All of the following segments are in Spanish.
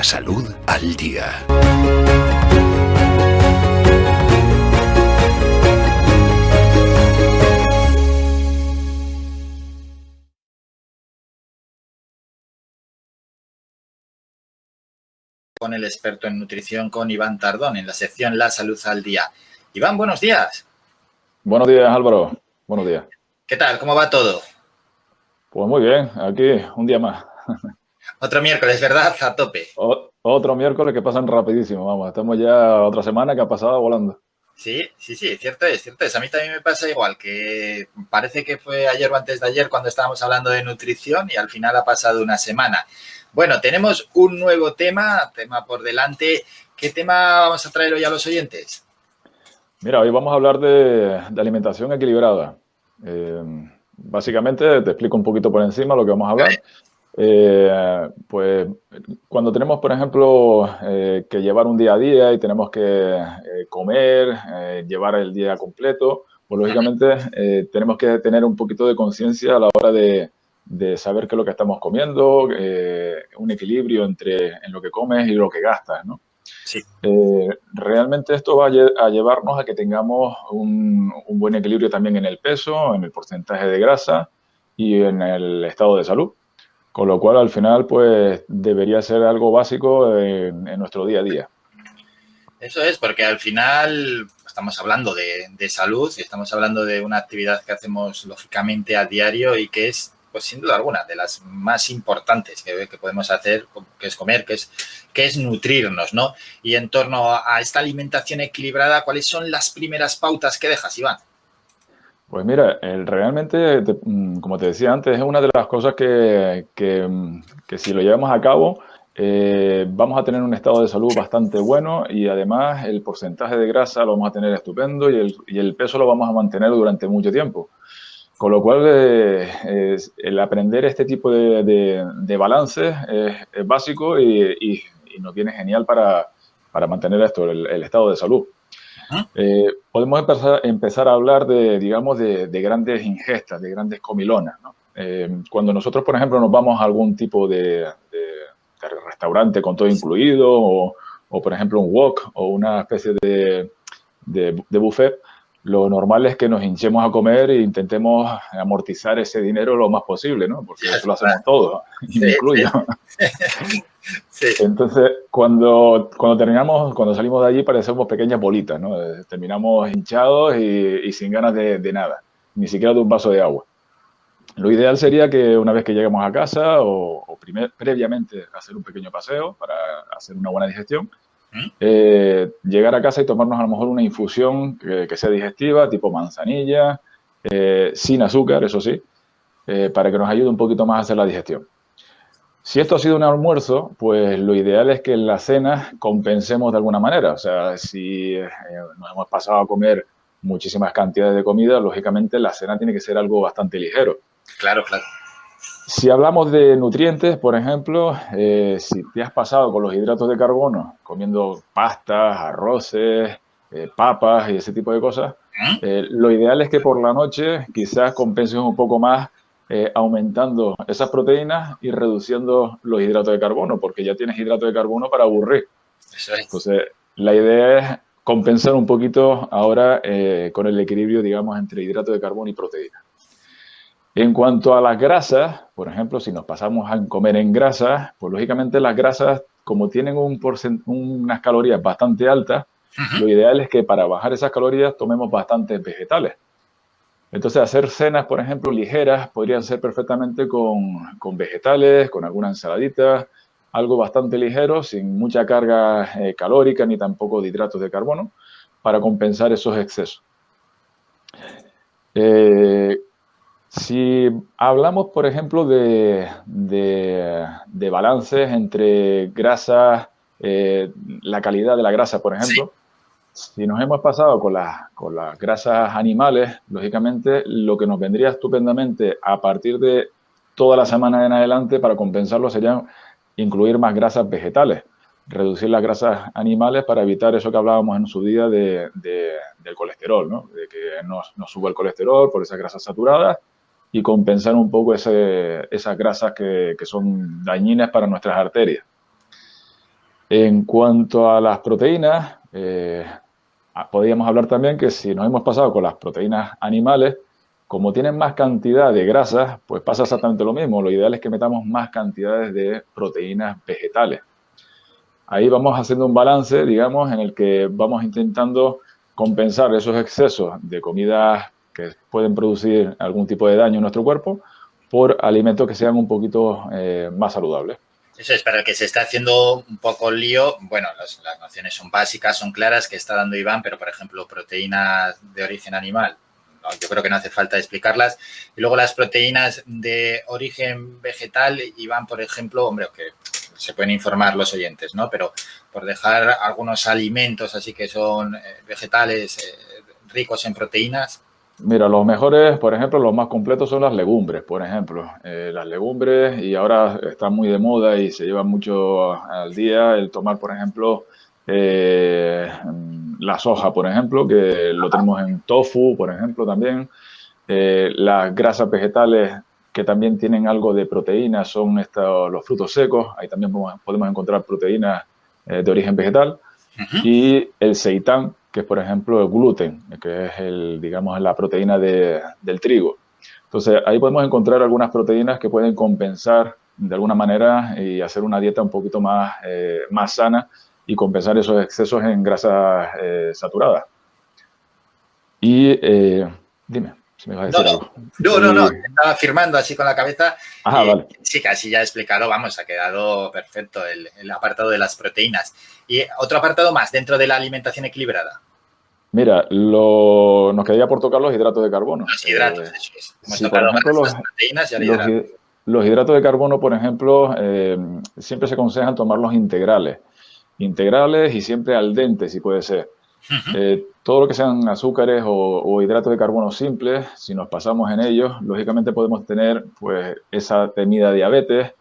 La salud al día. Con el experto en nutrición, con Iván Tardón, en la sección La Salud al Día. Iván, buenos días. Buenos días, Álvaro. Buenos días. ¿Qué tal? ¿Cómo va todo? Pues muy bien, aquí un día más. Otro miércoles, ¿verdad? A tope. Otro miércoles que pasan rapidísimo, vamos. Estamos ya otra semana que ha pasado volando. Sí, cierto es, cierto es. A mí también me pasa igual, que parece que fue ayer o antes de ayer cuando estábamos hablando de nutrición y al final ha pasado una semana. Bueno, tenemos un nuevo tema por delante. ¿Qué tema vamos a traer hoy a los oyentes? Mira, hoy vamos a hablar de alimentación equilibrada. Básicamente, te explico un poquito por encima lo que vamos a hablar. Pues cuando tenemos, por ejemplo, que llevar un día a día y tenemos que comer, llevar el día completo, pues lógicamente tenemos que tener un poquito de conciencia a la hora de saber qué es lo que estamos comiendo, un equilibrio en lo que comes y lo que gastas, ¿no? Sí. Realmente esto va a llevarnos a que tengamos un buen equilibrio también en el peso, en el porcentaje de grasa y en el estado de salud. Con lo cual, al final, pues debería ser algo básico en nuestro día a día. Eso es, porque al final estamos hablando de salud y estamos hablando de una actividad que hacemos lógicamente a diario y que es, pues sin duda alguna, de las más importantes que podemos hacer, que es comer, que es nutrirnos, ¿no? Y en torno a esta alimentación equilibrada, ¿cuáles son las primeras pautas que dejas, Iván? Pues mira, realmente, como te decía antes, es una de las cosas que si lo llevamos a cabo, vamos a tener un estado de salud bastante bueno y además el porcentaje de grasa lo vamos a tener estupendo y el peso lo vamos a mantener durante mucho tiempo. Con lo cual, el aprender este tipo de balances es básico y nos viene genial para mantener esto, el estado de salud. Podemos empezar a hablar de grandes ingestas, de grandes comilonas, ¿no? Cuando nosotros, por ejemplo, nos vamos a algún tipo de restaurante con todo incluido o, por ejemplo, un wok o una especie de buffet, lo normal es que nos hinchemos a comer e intentemos amortizar ese dinero lo más posible, ¿no? Porque eso lo hacemos todos, y me incluyo. Sí. Entonces, cuando salimos de allí parecemos pequeñas bolitas, ¿no? Terminamos hinchados y sin ganas de nada, ni siquiera de un vaso de agua. Lo ideal sería que una vez que lleguemos a casa o previamente hacer un pequeño paseo para hacer una buena digestión, llegar a casa y tomarnos a lo mejor una infusión que sea digestiva, tipo manzanilla, sin azúcar, eso sí, para que nos ayude un poquito más a hacer la digestión. Si esto ha sido un almuerzo, pues lo ideal es que en la cena compensemos de alguna manera. O sea, si nos hemos pasado a comer muchísimas cantidades de comida, lógicamente la cena tiene que ser algo bastante ligero. Claro, claro. Si hablamos de nutrientes, por ejemplo, si te has pasado con los hidratos de carbono, comiendo pastas, arroces, papas y ese tipo de cosas, lo ideal es que por la noche quizás compenses un poco más aumentando esas proteínas y reduciendo los hidratos de carbono, porque ya tienes hidratos de carbono para aburrir. Eso es. Entonces, la idea es compensar un poquito ahora con el equilibrio, digamos, entre hidratos de carbono y proteínas. En cuanto a las grasas, por ejemplo, si nos pasamos a comer en grasas, pues lógicamente las grasas, como tienen unas calorías bastante altas, lo ideal es que para bajar esas calorías tomemos bastantes vegetales. Entonces, hacer cenas, por ejemplo, ligeras, podrían ser perfectamente con vegetales, con alguna ensaladita, algo bastante ligero, sin mucha carga calórica ni tampoco de hidratos de carbono, para compensar esos excesos. Si hablamos, por ejemplo, de balances entre grasas, la calidad de la grasa, por ejemplo, si nos hemos pasado con las grasas animales, lógicamente lo que nos vendría estupendamente a partir de toda la semana en adelante para compensarlo sería incluir más grasas vegetales, reducir las grasas animales para evitar eso que hablábamos en su día del colesterol, ¿no? De que nos suba el colesterol por esas grasas saturadas y compensar un poco esas grasas que son dañinas para nuestras arterias. En cuanto a las proteínas, podríamos hablar también que si nos hemos pasado con las proteínas animales, como tienen más cantidad de grasas, pues pasa exactamente lo mismo. Lo ideal es que metamos más cantidades de proteínas vegetales. Ahí vamos haciendo un balance, digamos, en el que vamos intentando compensar esos excesos de comidas que pueden producir algún tipo de daño en nuestro cuerpo por alimentos que sean un poquito más saludables. Eso es, para el que se está haciendo un poco el lío, bueno, las nociones son básicas, son claras, que está dando Iván, pero, por ejemplo, proteínas de origen animal, no, yo creo que no hace falta explicarlas. Y luego las proteínas de origen vegetal, Iván, por ejemplo, hombre, que se pueden informar los oyentes, ¿no? Pero por dejar algunos alimentos así que son vegetales ricos en proteínas. Mira, los mejores, por ejemplo, los más completos son las legumbres, por ejemplo. Las legumbres, y ahora está muy de moda y se lleva mucho al día el tomar, por ejemplo, la soja, por ejemplo, que lo tenemos en tofu, por ejemplo, también. Las grasas vegetales que también tienen algo de proteína son los frutos secos. Ahí también podemos encontrar proteínas de origen vegetal. Y el seitán, que es, por ejemplo, el gluten, que es digamos, la proteína del trigo. Entonces, ahí podemos encontrar algunas proteínas que pueden compensar de alguna manera y hacer una dieta un poquito más sana y compensar esos excesos en grasas saturadas. Y dime, si me vas a decir algo. No, estaba afirmando así con la cabeza. Vale. Sí, casi ya he explicado, vamos, ha quedado perfecto el apartado de las proteínas. Y otro apartado más dentro de la alimentación equilibrada. Mira, nos quedaría por tocar los hidratos de carbono. Los hidratos, eso es. Hemos tocado por ejemplo, las proteínas y el hidrato. Los hidratos de carbono, por ejemplo, siempre se aconsejan tomarlos integrales y siempre al dente, si puede ser. Todo lo que sean azúcares o hidratos de carbono simples, si nos pasamos en ellos, lógicamente podemos tener pues esa temida diabetes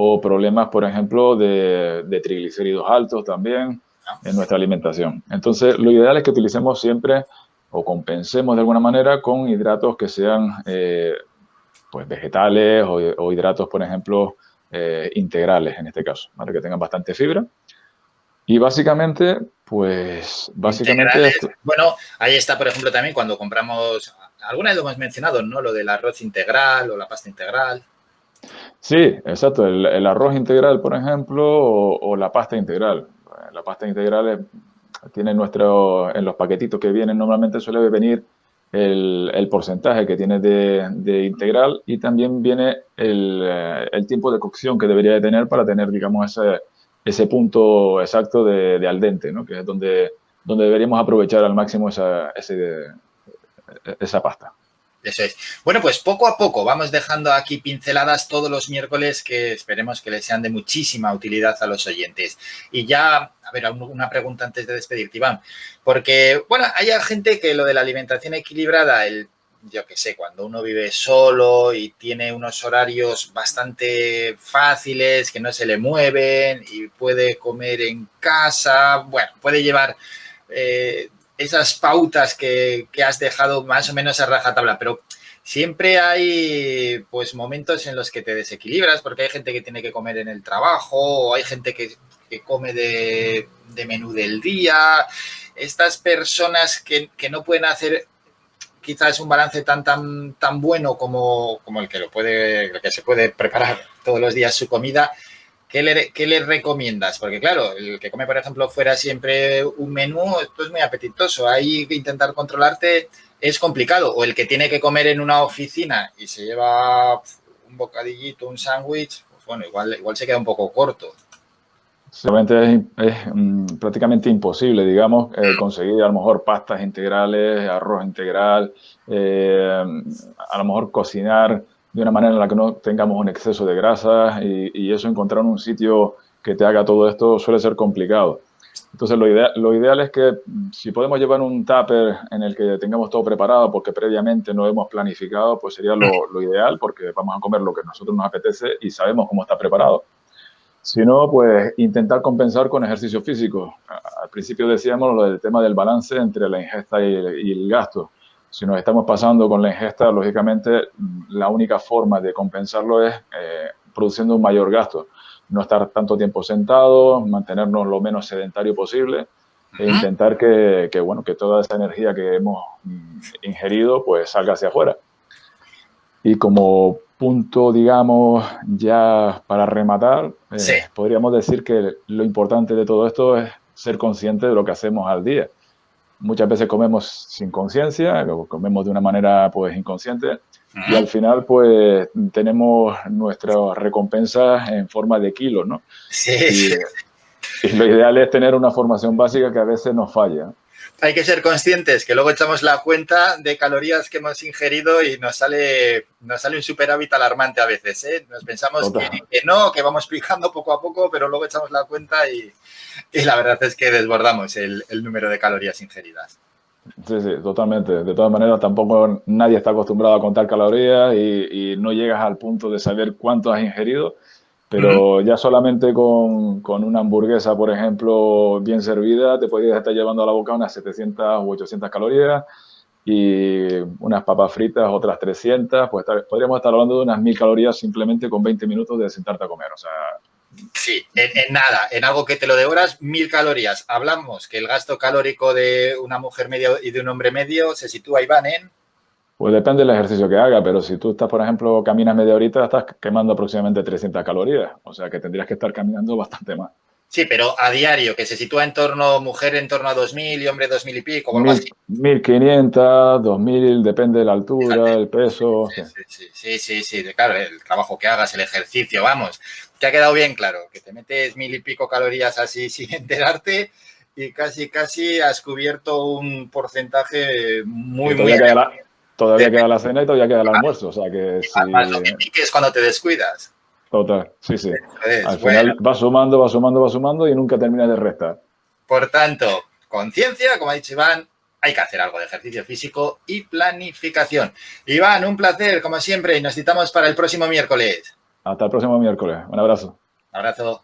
o problemas, por ejemplo, de triglicéridos altos también en nuestra alimentación. Entonces, lo ideal es que utilicemos siempre o compensemos de alguna manera con hidratos que sean pues vegetales o hidratos, por ejemplo, integrales en este caso, ¿vale? Que tengan bastante fibra. Y básicamente, bueno, ahí está, por ejemplo, también cuando compramos, alguna vez lo hemos mencionado, ¿no? Lo del arroz integral o la pasta integral. Sí, exacto. El arroz integral, por ejemplo, o la pasta integral. La pasta integral tiene en los paquetitos que vienen, normalmente suele venir el porcentaje que tiene de integral y también viene el tiempo de cocción que debería de tener para tener, digamos, ese punto exacto de al dente, ¿no? Que es donde deberíamos aprovechar al máximo esa pasta. Eso es. Bueno, pues poco a poco vamos dejando aquí pinceladas todos los miércoles que esperemos que les sean de muchísima utilidad a los oyentes. Y ya, a ver, una pregunta antes de despedirte, Iván. Porque, bueno, hay gente que lo de la alimentación equilibrada, yo qué sé, cuando uno vive solo y tiene unos horarios bastante fáciles, que no se le mueven y puede comer en casa, bueno, puede llevar esas pautas que has dejado más o menos a rajatabla, pero siempre hay pues momentos en los que te desequilibras porque hay gente que tiene que comer en el trabajo o hay gente que come de menú del día. Estas personas que no pueden hacer quizás un balance tan bueno como el que se puede preparar todos los días su comida, ¿qué le recomiendas? Porque claro, el que come, por ejemplo, fuera siempre un menú, esto es muy apetitoso. Ahí intentar controlarte es complicado. O el que tiene que comer en una oficina y se lleva un bocadillito, un sándwich, pues bueno, igual se queda un poco corto. Realmente es prácticamente imposible, digamos, conseguir a lo mejor pastas integrales, arroz integral, a lo mejor cocinar de una manera en la que no tengamos un exceso de grasa y eso, encontrar un sitio que te haga todo esto suele ser complicado. Entonces, lo ideal es que si podemos llevar un tupper en el que tengamos todo preparado porque previamente no hemos planificado, pues sería lo ideal porque vamos a comer lo que a nosotros nos apetece y sabemos cómo está preparado. Si no, pues intentar compensar con ejercicio físico. Al principio decíamos lo del tema del balance entre la ingesta y el gasto. Si nos estamos pasando con la ingesta, lógicamente la única forma de compensarlo es produciendo un mayor gasto. No estar tanto tiempo sentados, mantenernos lo menos sedentario posible e intentar que toda esa energía que hemos ingerido pues salga hacia afuera. Y como punto, digamos, ya para rematar, Sí. podríamos decir que lo importante de todo esto es ser consciente de lo que hacemos al día. Muchas veces comemos sin conciencia, comemos de una manera pues inconsciente y al final pues tenemos nuestras recompensas en forma de kilos, ¿no? Sí. Y lo ideal es tener una formación básica que a veces nos falla. Hay que ser conscientes que luego echamos la cuenta de calorías que hemos ingerido y nos sale un superávit alarmante a veces, ¿eh? Nos pensamos que no, que vamos picando poco a poco, pero luego echamos la cuenta y la verdad es que desbordamos el número de calorías ingeridas. Sí, totalmente. De todas maneras, tampoco nadie está acostumbrado a contar calorías y no llegas al punto de saber cuánto has ingerido. Pero ya solamente con una hamburguesa, por ejemplo, bien servida, te podrías estar llevando a la boca unas 700 u 800 calorías y unas papas fritas, otras 300. Pues podríamos estar hablando de unas 1000 calorías simplemente con 20 minutos de sentarte a comer. O sea, sí, en nada, en algo que te lo devoras, 1000 calorías. Hablamos que el gasto calórico de una mujer media y de un hombre medio se sitúa, Iván, en... Pues depende del ejercicio que haga, pero si tú estás, por ejemplo, caminas media horita, estás quemando aproximadamente 300 calorías. O sea que tendrías que estar caminando bastante más. Sí, pero a diario, que se sitúa en torno, mujer en torno a 2000 y hombre 2000 y pico, o algo así. 1500, 2000, depende de la altura, Fíjate. el peso. Sí, claro, el trabajo que hagas, el ejercicio, vamos. Te ha quedado bien claro, que te metes 1000 y pico calorías así sin enterarte y casi has cubierto un porcentaje muy Todavía queda la cena y todavía queda el almuerzo, o sea que si... Más lo que piques cuando te descuidas. Total, sí. Al final va sumando y nunca termina de restar. Por tanto, conciencia, como ha dicho Iván, hay que hacer algo de ejercicio físico y planificación. Iván, un placer, como siempre, y nos citamos para el próximo miércoles. Hasta el próximo miércoles. Un abrazo. Un abrazo.